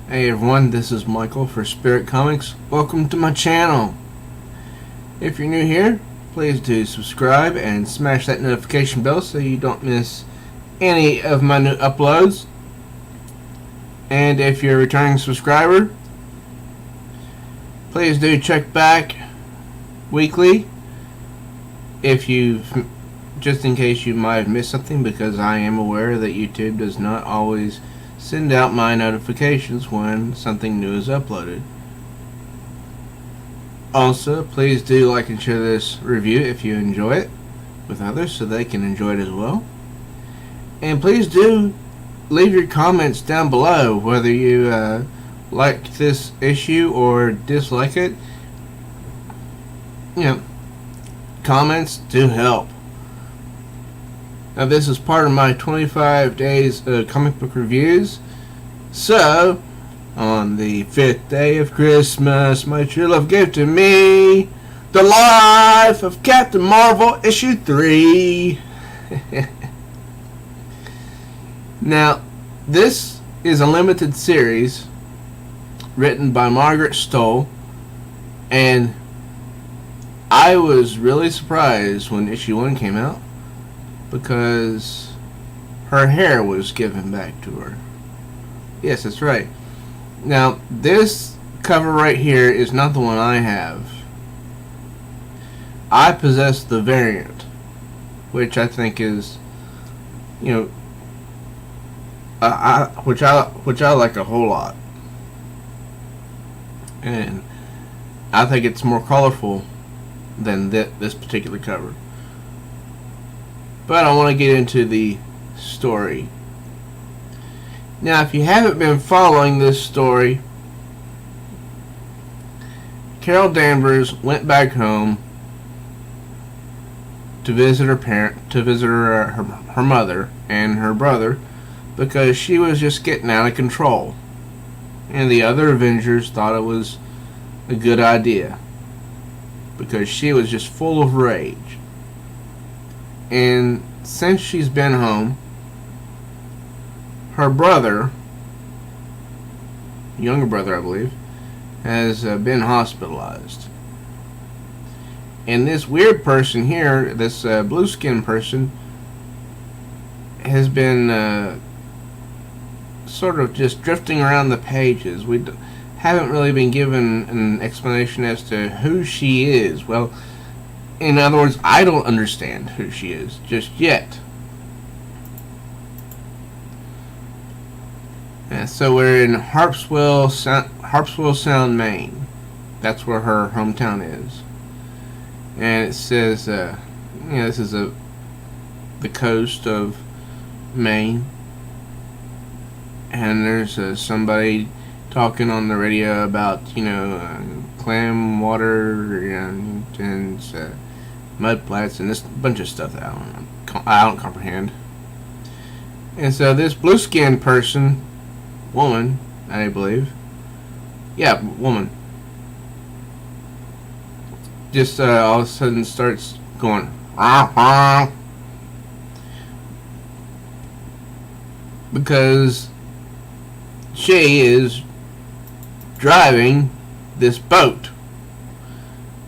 Hey everyone, this is Michael for Spirit Comics. Welcome to my channel. If you're new here, please do subscribe and smash that notification bell so you don't miss any of my new uploads. And if you're a returning subscriber, please do check back weekly just in case you might have missed something, because I am aware that YouTube does not always send out my notifications when something new is uploaded. Also, please do like and share this review if you enjoy it with others so they can enjoy it as well. And please do leave your comments down below, whether you like this issue or dislike it. Comments do help. Now, this is part of my 25 days of comic book reviews. So, on the 5th day of Christmas, my true love gave to me The Life of Captain Marvel, issue 3. Now, this is a limited series written by Margeret Stohl, and I was really surprised when issue 1 came out, because her hair was given back to her. Yes, that's right. Now, this cover right here is not the one I have. I possess the variant, which I think is, which I like a whole lot, and I think it's more colorful than this particular cover. But I want to get into the story. Now, if you haven't been following this story, Carol Danvers went back home to visit her mother and her brother, because she was just getting out of control, and the other Avengers thought it was a good idea because she was just full of rage. And since she's been home, her brother, younger brother I believe, has been hospitalized. And this weird person here, this blue skin person, has been sort of just drifting around the pages. We haven't really been given an explanation as to who she is. Well, in other words, I don't understand who she is just yet. And so we're in Harpswell Sound, Maine. That's where her hometown is. And it says, this is the coast of Maine. And there's somebody talking on the radio about, clam water and mud flats and this bunch of stuff that I don't comprehend. And so this blue skinned woman, I believe, woman, just all of a sudden starts going because she is driving this boat,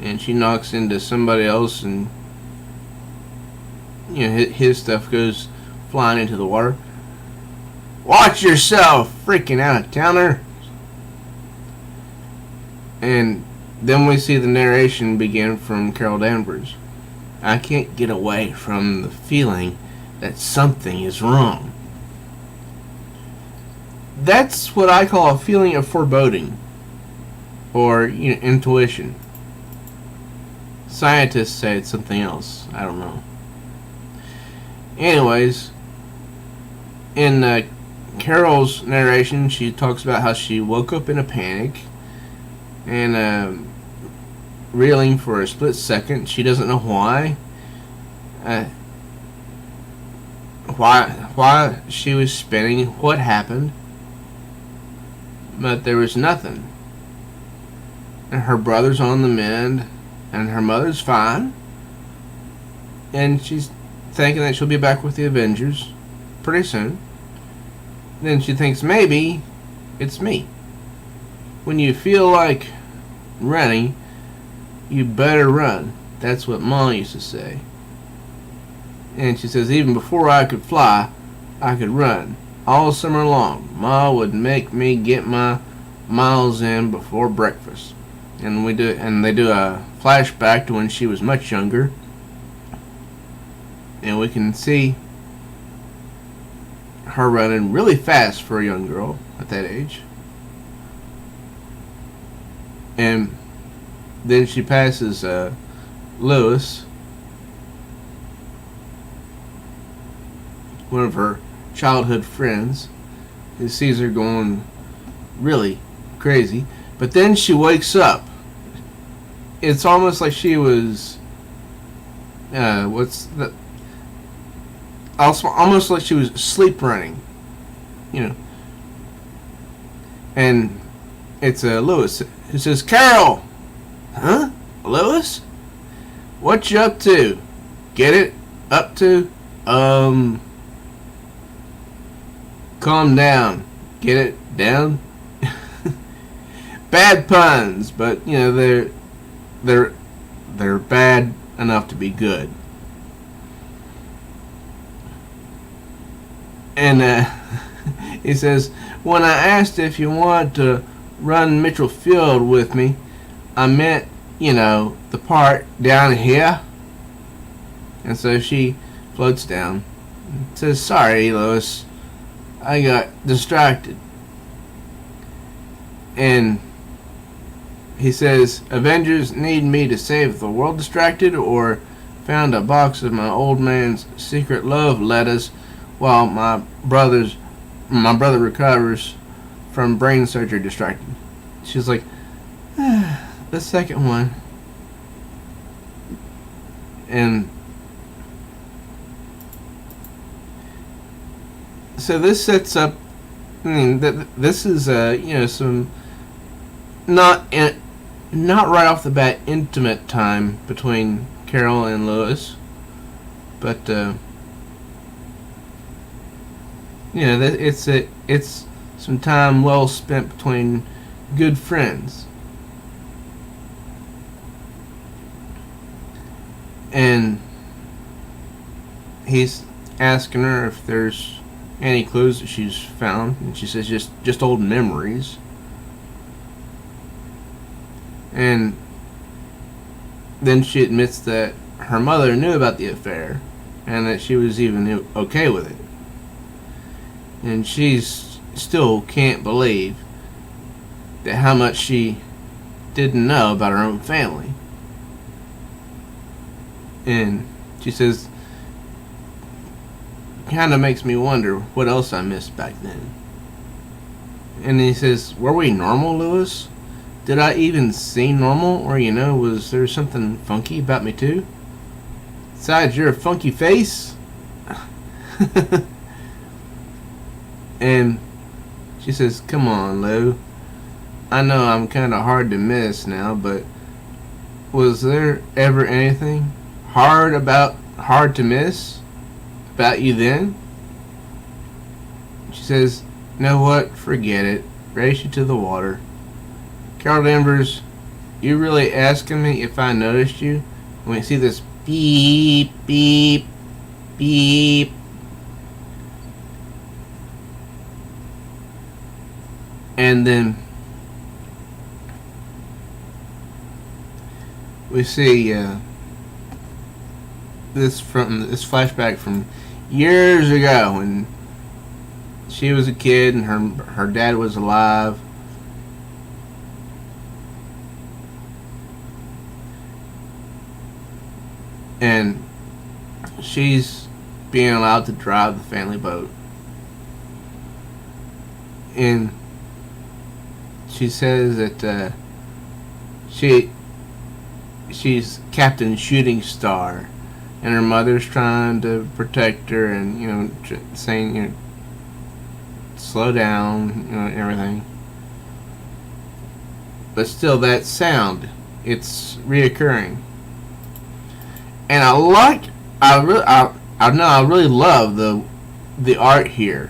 and she knocks into somebody else, and his stuff goes flying into the water. Watch yourself, freaking out of towner. And then we see the narration begin from Carol Danvers. I can't get away from the feeling that something is wrong. That's what I call a feeling of foreboding, or intuition. Scientists say it's something else. I don't know. Anyways, in Carol's narration, she talks about how she woke up in a panic and reeling for a split second. She doesn't know why. Why she was spinning, what happened. But there was nothing. And her brother's on the mend, and her mother's fine. And she's thinking that she'll be back with the Avengers pretty soon. Then she thinks maybe it's me. when you feel like running, you better run. That's what Mom used to say. And she says, even before I could fly, I could run. All summer long, Ma would make me get my miles in before breakfast. And they do a flashback to when she was much younger. And we can see her running really fast for a young girl at that age. And then she passes Lewis, one of her childhood friends, who sees her going really crazy. But then she wakes up. It's almost like she was almost like she was sleep running, you know. And it's Lewis who says, Carol! Huh? Lewis? What you up to? Get it? Up to? Calm down. Get it? Down? Bad puns, but you know they're bad enough to be good. And he says, when I asked if you want to run Mitchell Field with me, I meant, you know, the part down here. And so she floats down and says, sorry, Lois, I got distracted. And he says, Avengers need me to save the world distracted, or found a box of my old man's secret love letters while my brother recovers from brain surgery distracted. She's like, the second one. And so this sets up, I mean, this is you know, some not right off the bat intimate time between Carol and Lewis, but you know, it's some time well spent between good friends. And he's asking her if there's any clues that she's found, and she says just old memories. And then she admits that her mother knew about the affair and that she was even okay with it. And she still can't believe that how much she didn't know about her own family. And she says, kind of makes me wonder what else I missed back then. And he says, were we normal, Lewis? Did I even seem normal? Or, you know, was there something funky about me too? Besides your funky face? And she says, come on, Lou. I know I'm kind of hard to miss now, but was there ever anything hard to miss about you then? She says, you know what? Forget it. Race you to the water. Carol Danvers, you really asking me if I noticed you? When you see this beep, beep, beep. And then we see this flashback from years ago when she was a kid and her dad was alive. And she's being allowed to drive the family boat. And she says that she's Captain Shooting Star, and her mother's trying to protect her, and you know, saying, you know, slow down, you know, and everything. But still, that sound, it's reoccurring. And I really love the art here.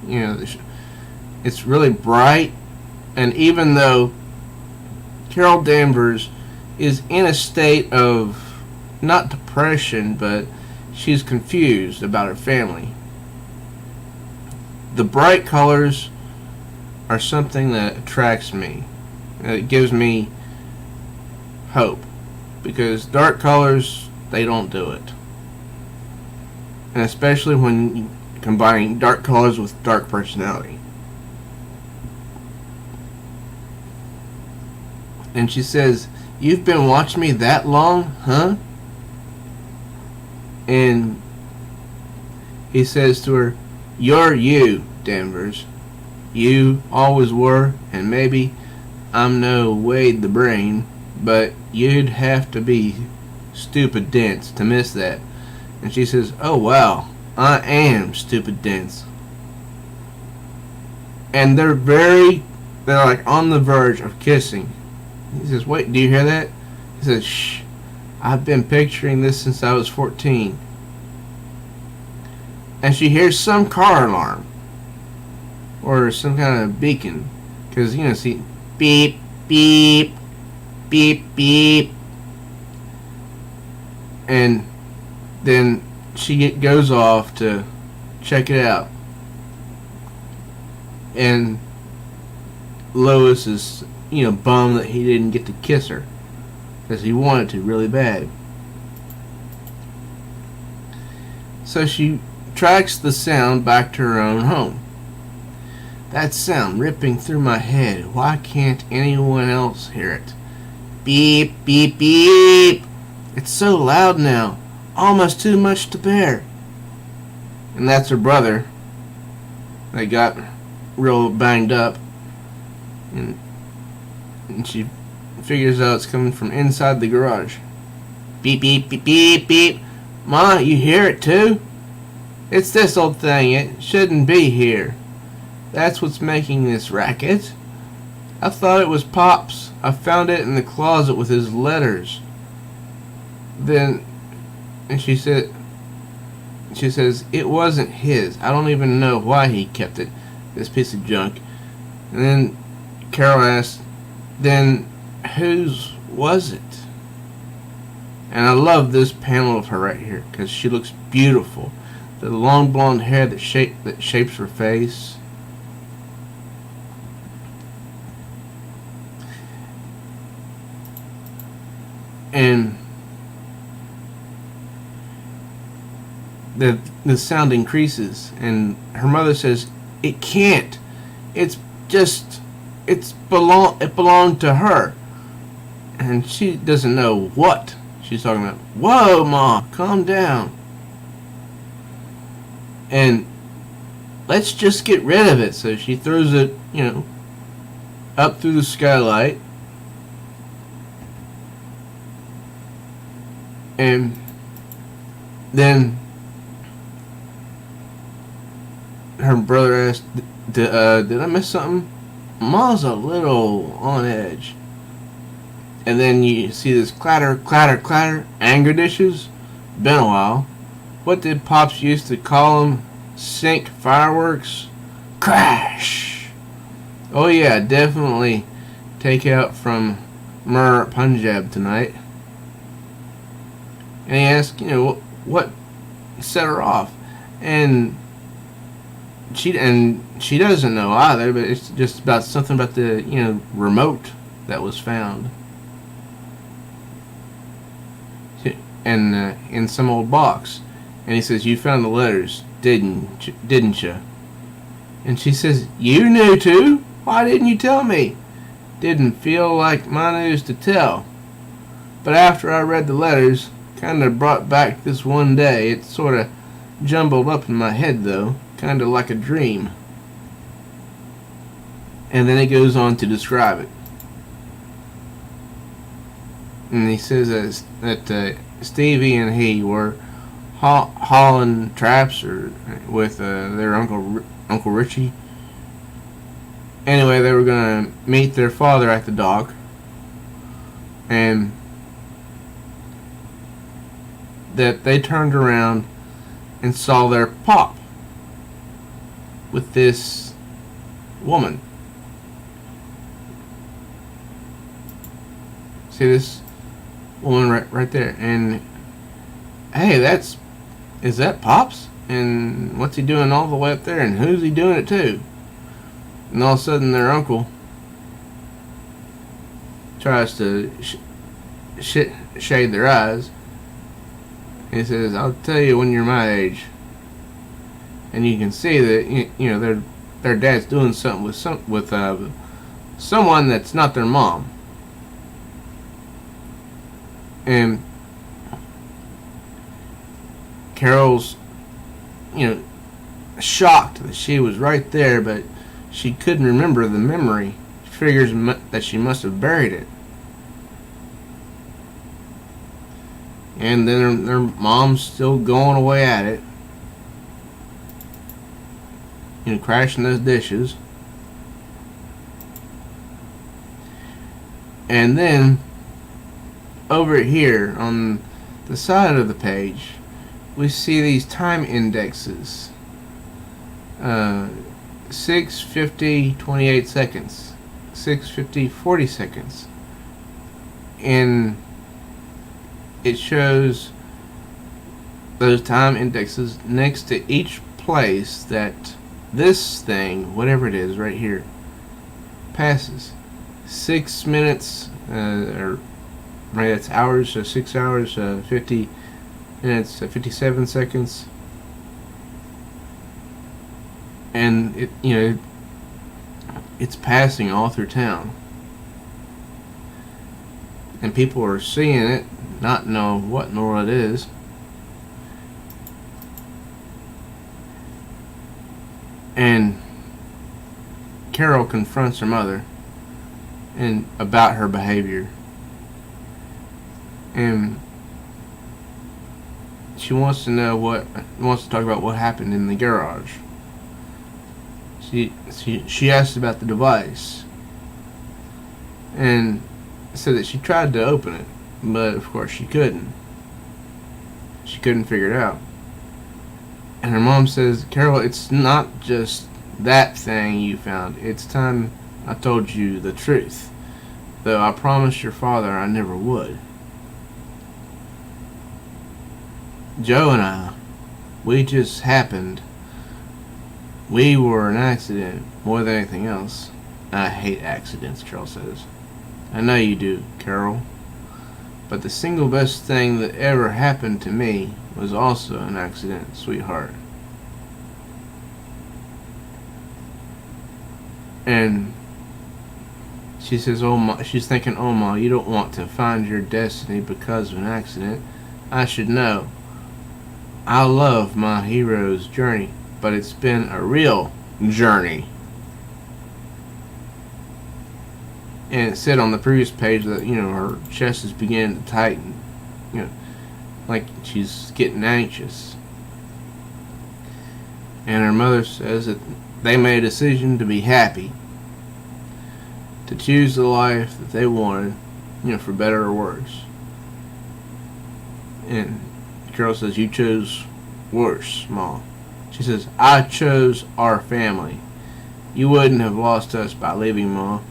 You know, it's really bright And even though Carol Danvers is in a state of not depression, but she's confused about her family, the bright colors are something that attracts me. It gives me hope, because dark colors, they don't do it. And especially when combining dark colors with dark personality. And she says, "You've been watching me that long, huh?" And he says to her, "You're you, Danvers. You always were, and maybe I'm no Wade the Brain, but you'd have to be stupid dense to miss that." And she says, "Oh wow, I am stupid dense." And they're like on the verge of kissing. He says, "Wait, do you hear that?" He says, "Shh, I've been picturing this since I was 14. And she hears some car alarm, or some kind of beacon, because, see, beep, beep, beep, beep. And then she goes off to check it out. And Lois is, bummed that he didn't get to kiss her, because he wanted to really bad. So she tracks the sound back to her own home. That sound ripping through my head. Why can't anyone else hear it? Beep, beep, beep. It's so loud now. Almost too much to bear. And that's her brother. They got real banged up. And she figures out it's coming from inside the garage. Beep, beep, beep, beep, beep. Ma, you hear it too? It's this old thing. It shouldn't be here. That's what's making this racket. I thought it was Pop's. I found it in the closet with his letters. Then, and she says, it wasn't his. I don't even know why he kept it, this piece of junk. And then Carol asked, then whose was it? And I love this panel of her right here, because she looks beautiful. The long blonde hair that shapes her face. And the sound increases, and her mother says, "It can't. It belonged to her." And she doesn't know what she's talking about. "Whoa, Ma, calm down. And let's just get rid of it." So she throws it, up through the skylight. And then her brother asked, did I miss something? Ma's a little on edge. And then you see this clatter, clatter, clatter. Anger dishes? Been a while. What did Pops used to call them? Sink fireworks? Crash! Oh yeah, definitely take out from Mer Punjab tonight. And he asked, what set her off? And she doesn't know either, but it's just about something about the, remote that was found. And in some old box. And he says, "You found the letters, didn't you?" And she says, "You knew too? Why didn't you tell me?" Didn't feel like my news to tell. But after I read the letters, kind of brought back this one day. It sort of jumbled up in my head, though, kind of like a dream. And then he goes on to describe it. And he says that Stevie and he were hauling traps with their Uncle Richie. Anyway, they were going to meet their father at the dock. And that they turned around and saw their pop with this woman. See this woman right there, and hey, is that Pops? And what's he doing all the way up there? And who's he doing it to? And all of a sudden, their uncle tries to shade their eyes. He says, "I'll tell you when you're my age." And you can see that their dad's doing something with someone that's not their mom. And Carol's, shocked that she was right there, but she couldn't remember the memory. She figures that she must have buried it. And then their mom's still going away at it. Crashing those dishes. And then, over here on the side of the page, we see these time indexes. 6:50, 28 seconds. 6:50, 40 seconds. And it shows those time indexes next to each place that this thing, whatever it is right here, passes. 6 minutes, or right, that's hours, so 6 hours, 50 minutes, 57 seconds. And it's passing all through town. And people are seeing it, not knowing what in the world it is. And Carol confronts her mother and about her behavior. And she wants to talk about what happened in the garage. She asked about the device and said that she tried to open it, but of course she couldn't. She couldn't figure it out. And her mom says, "Carol, it's not just that thing you found. It's time I told you the truth. Though I promised your father I never would. Joe and I, we just happened. We were an accident more than anything else." "I hate accidents," Carol says. "I know you do, Carol. But the single best thing that ever happened to me was also an accident, sweetheart." And she says, "Oh, Ma," she's thinking, "Oh, Ma, you don't want to find your destiny because of an accident. I should know. I love my hero's journey, but it's been a real journey." And it said on the previous page that, her chest is beginning to tighten. Like she's getting anxious. And her mother says that they made a decision to be happy. To choose the life that they wanted, for better or worse. And Carol says, "You chose worse, Mom." She says, "I chose our family. You wouldn't have lost us by leaving, Mom.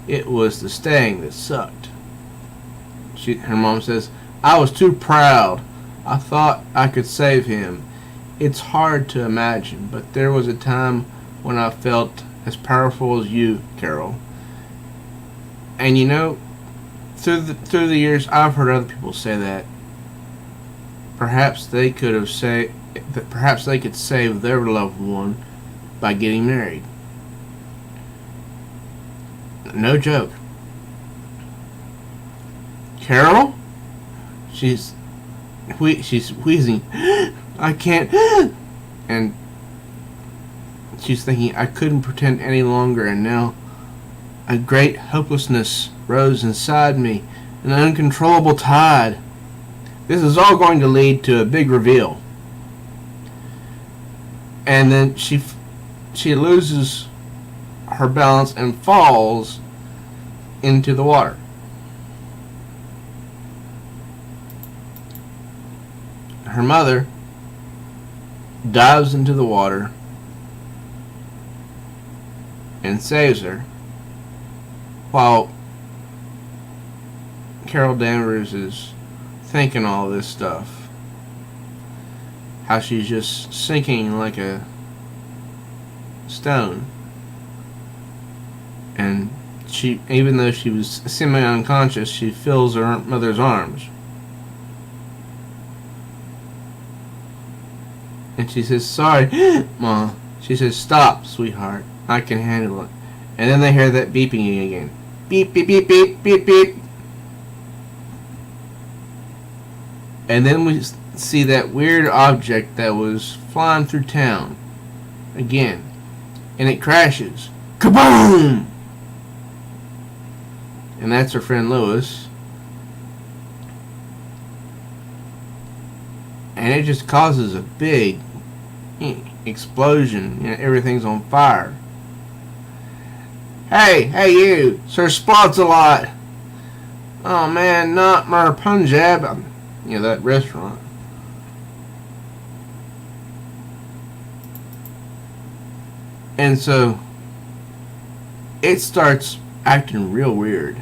It was the staying that sucked." Her mom says, "I was too proud. I thought I could save him. It's hard to imagine, but there was a time when I felt as powerful as you, Carol." And through the years, I've heard other people say that. Perhaps they could save their loved one by getting married. No joke. Carol? She's wheezing. "I can't." And she's thinking, "I couldn't pretend any longer, and now a great hopelessness rose inside me, an uncontrollable tide. This is all going to lead to a big reveal." And then she loses her balance and falls into the water. Her mother dives into the water and saves her, while Carol Danvers is thinking all this stuff. How she's just sinking like a stone. And she, even though she was semi-unconscious, she feels her mother's arms. And she says, "Sorry, Mom." She says, "Stop, sweetheart. I can handle it." And then they hear that beeping again. Beep, beep, beep, beep, beep, beep. And then we see that weird object that was flying through town again. And it crashes. Kaboom! And that's her friend Lois. And it just causes a big explosion. You know, everything's on fire. Hey you, Sir Spots-a-Lot. Oh man, not Mer Punjab. You know, that restaurant. And so it starts acting real weird.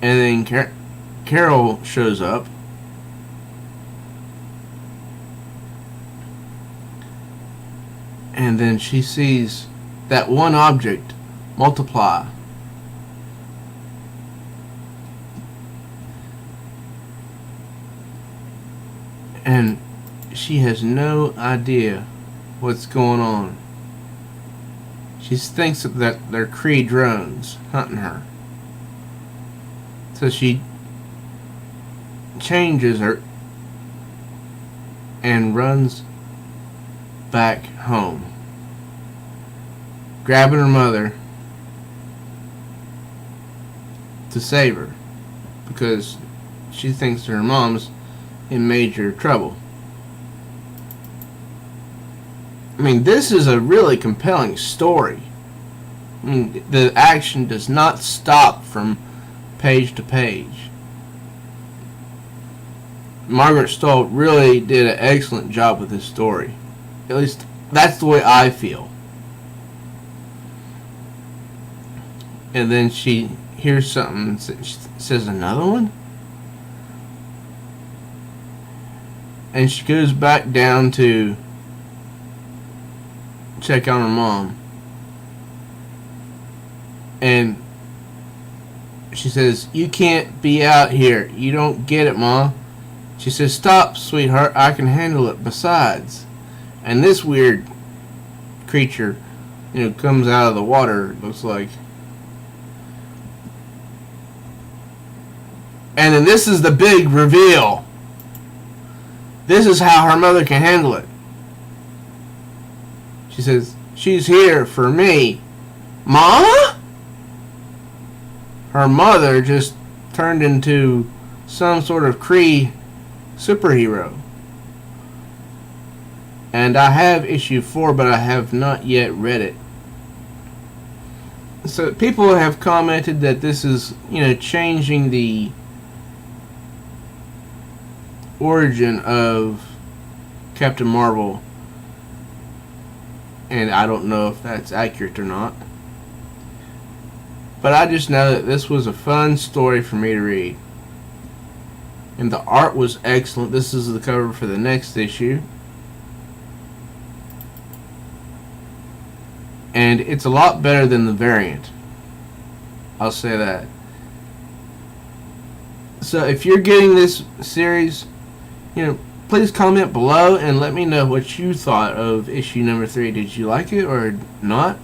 And then Carol shows up. And then she sees that one object multiply. And she has no idea what's going on. She thinks that they're Kree drones hunting her. So she changes her and runs back home, grabbing her mother to save her, because she thinks her mom's in major trouble. I mean, this is a really compelling story. I mean, the action does not stop from page to page. Margeret Stohl really did an excellent job with this story. At least that's the way I feel. And then she hears something and she says, "Another one?" And she goes back down to check on her mom. And she says, "You can't be out here. You don't get it, Ma." She says, "Stop, sweetheart. I can handle it. Besides." And this weird creature, comes out of the water, it looks like. And then this is the big reveal. This is how her mother can handle it. She says, "She's here for me." Ma? Her mother just turned into some sort of Kree superhero. And I have issue 4, but I have not yet read it. So people have commented that this is, changing the origin of Captain Marvel. And I don't know if that's accurate or not. But I just know that this was a fun story for me to read. And the art was excellent. This is the cover for the next issue. And it's a lot better than the variant. I'll say that. So if you're getting this series, please comment below and let me know what you thought of issue number 3. Did you like it or not?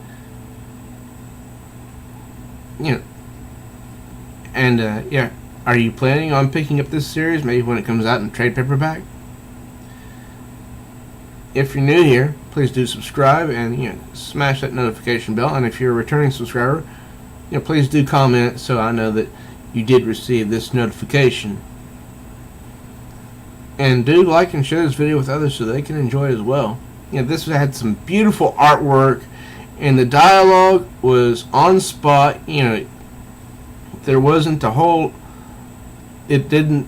And yeah, are you planning on picking up this series maybe when it comes out in trade paperback? If you're new here, please do subscribe and smash that notification bell. And if you're a returning subscriber, please do comment so I know that you did receive this notification. And do like and share this video with others so they can enjoy it as well. This had some beautiful artwork, and the dialogue was on spot. There wasn't a whole. It didn't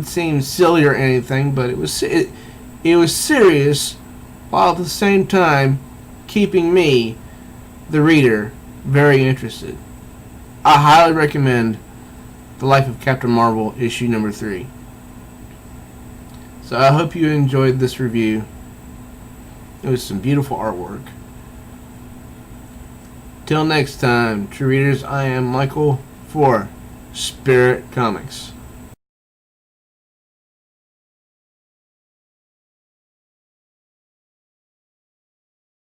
seem silly or anything, but it was serious, while at the same time keeping me, the reader, very interested. I highly recommend The Life of Captain Marvel, issue number 3. So I hope you enjoyed this review. It was some beautiful artwork. Till next time, true readers, I am Michael for Spirit Comics.